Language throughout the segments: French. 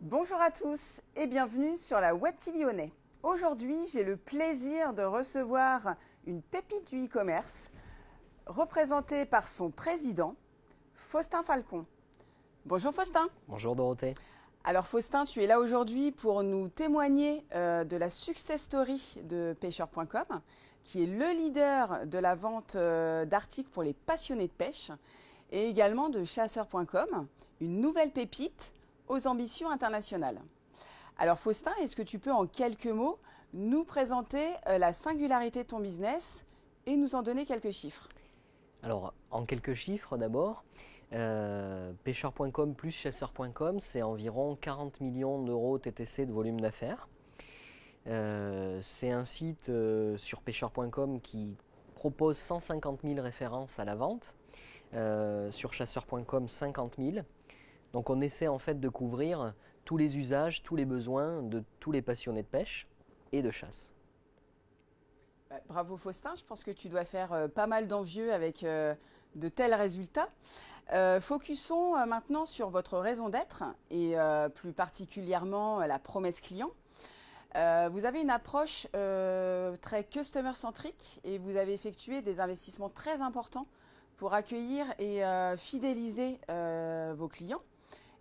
Bonjour à tous et bienvenue sur la Web TV Honnête. Aujourd'hui, j'ai le plaisir de recevoir une pépite du e-commerce représentée par son président, Faustin Falcon. Bonjour Faustin. Bonjour Dorothée. Alors Faustin, tu es là aujourd'hui pour nous témoigner de la success story de pêcheur.com, qui est le leader de la vente d'articles pour les passionnés de pêche, et également de chasseur.com, une nouvelle pépite aux ambitions internationales. Alors Faustin, est-ce que tu peux en quelques mots nous présenter la singularité de ton business et nous en donner quelques chiffres? Alors en quelques chiffres d'abord, pêcheur.com plus chasseur.com, c'est environ 40 millions d'euros TTC de volume d'affaires. C'est un site sur pêcheur.com qui propose 150 000 références à la vente, sur chasseur.com 50 000. Donc on essaie en fait de couvrir tous les usages, tous les besoins de tous les passionnés de pêche et de chasse. Bravo Faustin, je pense que tu dois faire pas mal d'envieux avec de tels résultats. Focusons maintenant sur votre raison d'être et plus particulièrement la promesse client. Vous avez une approche très customer-centrique et vous avez effectué des investissements très importants pour accueillir et fidéliser vos clients.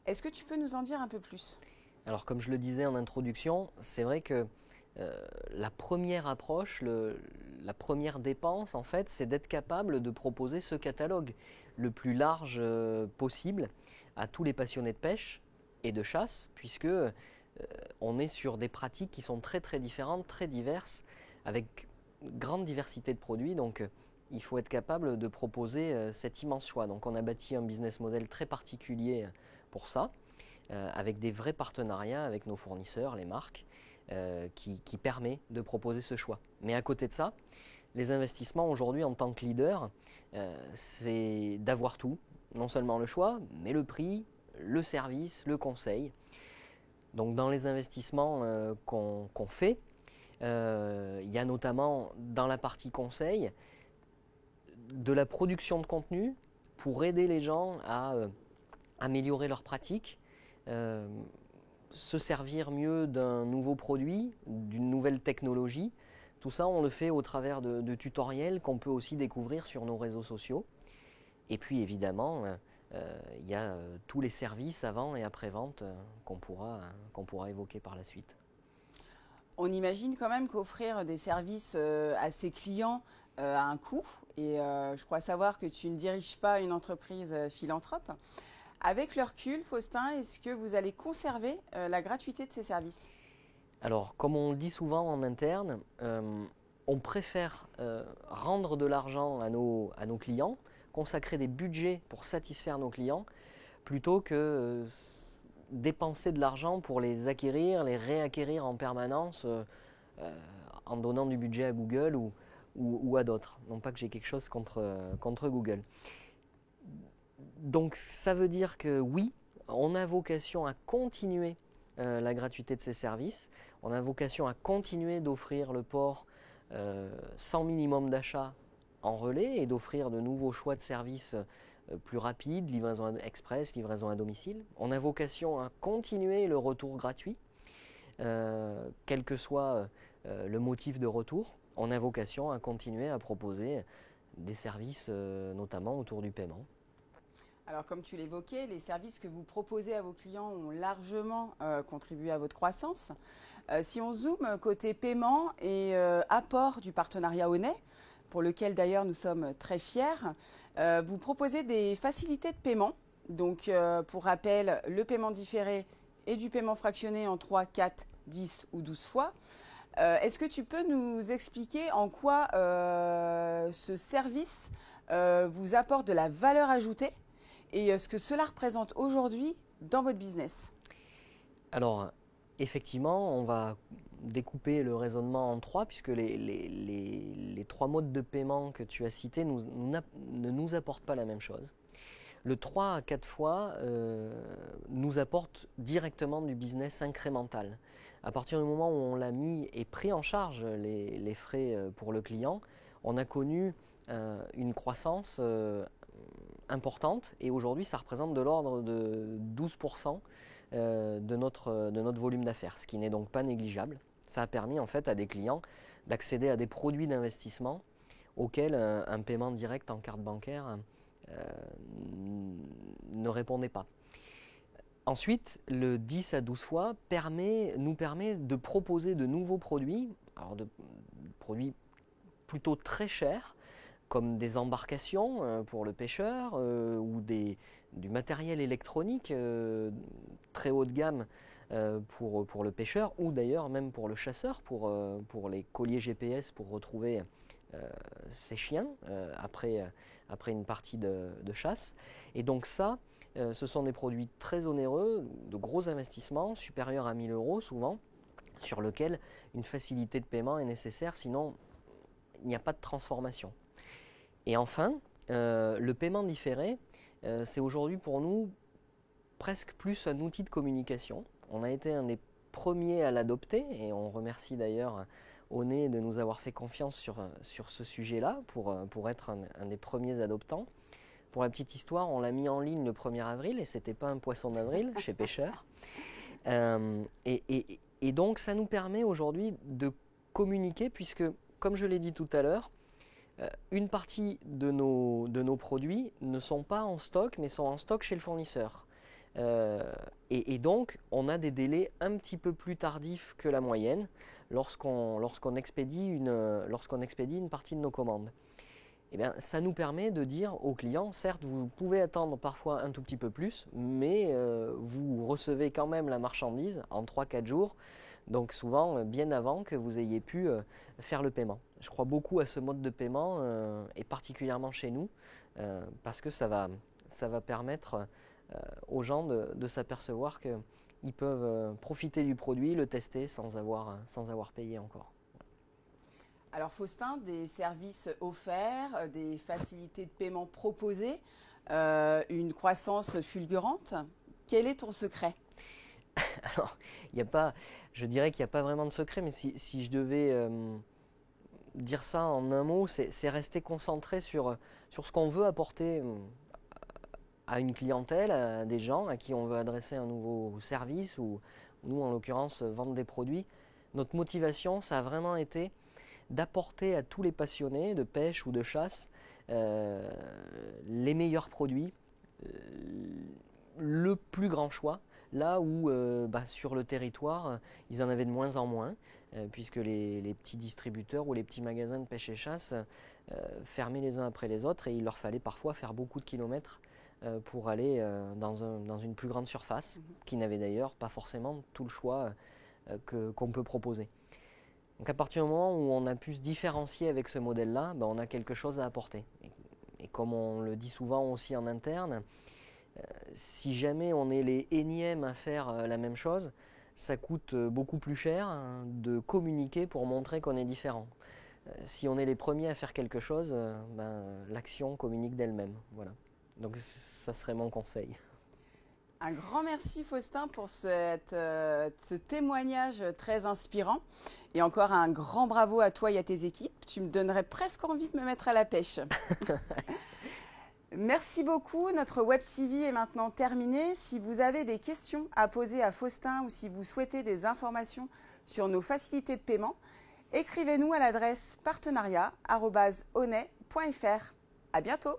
Est-ce que tu peux nous en dire un peu plus? Alors comme je le disais en introduction, c'est vrai que la première approche, la première dépense en fait, c'est d'être capable de proposer ce catalogue le plus large possible à tous les passionnés de pêche et de chasse, puisque on est sur des pratiques qui sont très très différentes, très diverses, avec grande diversité de produits. Donc il faut être capable de proposer cet immense choix. Donc on a bâti un business model très particulier pour ça, avec des vrais partenariats avec nos fournisseurs, les marques, qui permet de proposer ce choix. Mais à côté de ça, les investissements aujourd'hui en tant que leader, c'est d'avoir tout, non seulement le choix, mais le prix, le service, le conseil. Donc dans les investissements qu'on fait, il y a notamment dans la partie conseil, de la production de contenu pour aider les gens à améliorer leurs pratiques, se servir mieux d'un nouveau produit, d'une nouvelle technologie. Tout ça, on le fait au travers de tutoriels qu'on peut aussi découvrir sur nos réseaux sociaux. Et puis évidemment, il y a tous les services avant et après-vente qu'on pourra évoquer par la suite. On imagine quand même qu'offrir des services à ses clients a un coût. Et je crois savoir que tu ne diriges pas une entreprise philanthrope. Avec le recul, Faustin, est-ce que vous allez conserver la gratuité de ces services? Alors, comme on le dit souvent en interne, on préfère rendre de l'argent à nos clients, consacrer des budgets pour satisfaire nos clients, plutôt que dépenser de l'argent pour les acquérir, les réacquérir en permanence en donnant du budget à Google ou à d'autres. Non pas que j'ai quelque chose contre Google. Donc ça veut dire que oui, on a vocation à continuer la gratuité de ces services, on a vocation à continuer d'offrir le port sans minimum d'achat en relais et d'offrir de nouveaux choix de services plus rapides, livraison express, livraison à domicile. On a vocation à continuer le retour gratuit, quel que soit le motif de retour. On a vocation à continuer à proposer des services notamment autour du paiement. Alors comme tu l'évoquais, les services que vous proposez à vos clients ont largement contribué à votre croissance. Si on zoome côté paiement et apport du partenariat Honnête, pour lequel d'ailleurs nous sommes très fiers, vous proposez des facilités de paiement. Donc pour rappel, le paiement différé et du paiement fractionné en 3, 4, 10 ou 12 fois. Est-ce que tu peux nous expliquer en quoi ce service vous apporte de la valeur ajoutée et ce que cela représente aujourd'hui dans votre business? Alors, effectivement, on va découper le raisonnement en trois, puisque les trois modes de paiement que tu as cités ne nous apportent pas la même chose. Le 3 à 4 fois nous apporte directement du business incrémental. À partir du moment où on l'a mis et pris en charge les frais pour le client, on a connu une croissance importante et aujourd'hui ça représente de l'ordre de 12% de notre volume d'affaires, ce qui n'est donc pas négligeable. Ça a permis en fait à des clients d'accéder à des produits d'investissement auxquels un paiement direct en carte bancaire ne répondait pas. Ensuite, le 10 à 12 fois nous permet de proposer de nouveaux produits, alors de produits plutôt très chers, comme des embarcations pour le pêcheur ou du matériel électronique très haut de gamme pour le pêcheur ou d'ailleurs même pour le chasseur, pour les colliers GPS pour retrouver ses chiens après une partie de chasse. Et donc ça, ce sont des produits très onéreux, de gros investissements, supérieurs à 1 000 € souvent, sur lesquels une facilité de paiement est nécessaire, sinon il n'y a pas de transformation. Et enfin, le paiement différé, c'est aujourd'hui pour nous presque plus un outil de communication. On a été un des premiers à l'adopter et on remercie d'ailleurs Onet de nous avoir fait confiance sur ce sujet-là pour être un des premiers adoptants. Pour la petite histoire, on l'a mis en ligne le 1er avril et ce n'était pas un poisson d'avril chez Pêcheurs. Et donc ça nous permet aujourd'hui de communiquer puisque, comme je l'ai dit tout à l'heure, une partie de nos produits ne sont pas en stock mais sont en stock chez le fournisseur. Et donc on a des délais un petit peu plus tardifs que la moyenne lorsqu'on expédie une partie de nos commandes. Eh bien, ça nous permet de dire aux clients, certes vous pouvez attendre parfois un tout petit peu plus, mais vous recevez quand même la marchandise en 3-4 jours, donc souvent bien avant que vous ayez pu faire le paiement. Je crois beaucoup à ce mode de paiement et particulièrement chez nous parce que ça va permettre aux gens de s'apercevoir qu'ils peuvent profiter du produit, le tester sans avoir payé encore. Alors Faustin, des services offerts, des facilités de paiement proposées, une croissance fulgurante, quel est ton secret? Alors, je dirais qu'il n'y a pas vraiment de secret, mais si je devais dire ça en un mot, c'est rester concentré sur ce qu'on veut apporter à une clientèle, à des gens à qui on veut adresser un nouveau service ou nous en l'occurrence vendre des produits. Notre motivation, ça a vraiment été d'apporter à tous les passionnés de pêche ou de chasse les meilleurs produits, le plus grand choix, là où sur le territoire, ils en avaient de moins en moins, puisque les petits distributeurs ou les petits magasins de pêche et chasse fermaient les uns après les autres et il leur fallait parfois faire beaucoup de kilomètres pour aller dans une plus grande surface, qui n'avait d'ailleurs pas forcément tout le choix qu'on peut proposer. Donc à partir du moment où on a pu se différencier avec ce modèle-là, on a quelque chose à apporter. Et comme on le dit souvent aussi en interne, si jamais on est les énièmes à faire la même chose, ça coûte beaucoup plus cher de communiquer pour montrer qu'on est différent. Si on est les premiers à faire quelque chose, l'action communique d'elle-même. Voilà. Donc ça serait mon conseil. Un grand merci Faustin pour ce témoignage très inspirant et encore un grand bravo à toi et à tes équipes. Tu me donnerais presque envie de me mettre à la pêche. Merci beaucoup, notre Web TV est maintenant terminée. Si vous avez des questions à poser à Faustin ou si vous souhaitez des informations sur nos facilités de paiement, écrivez-nous à l'adresse partenariat@onet.fr. À bientôt.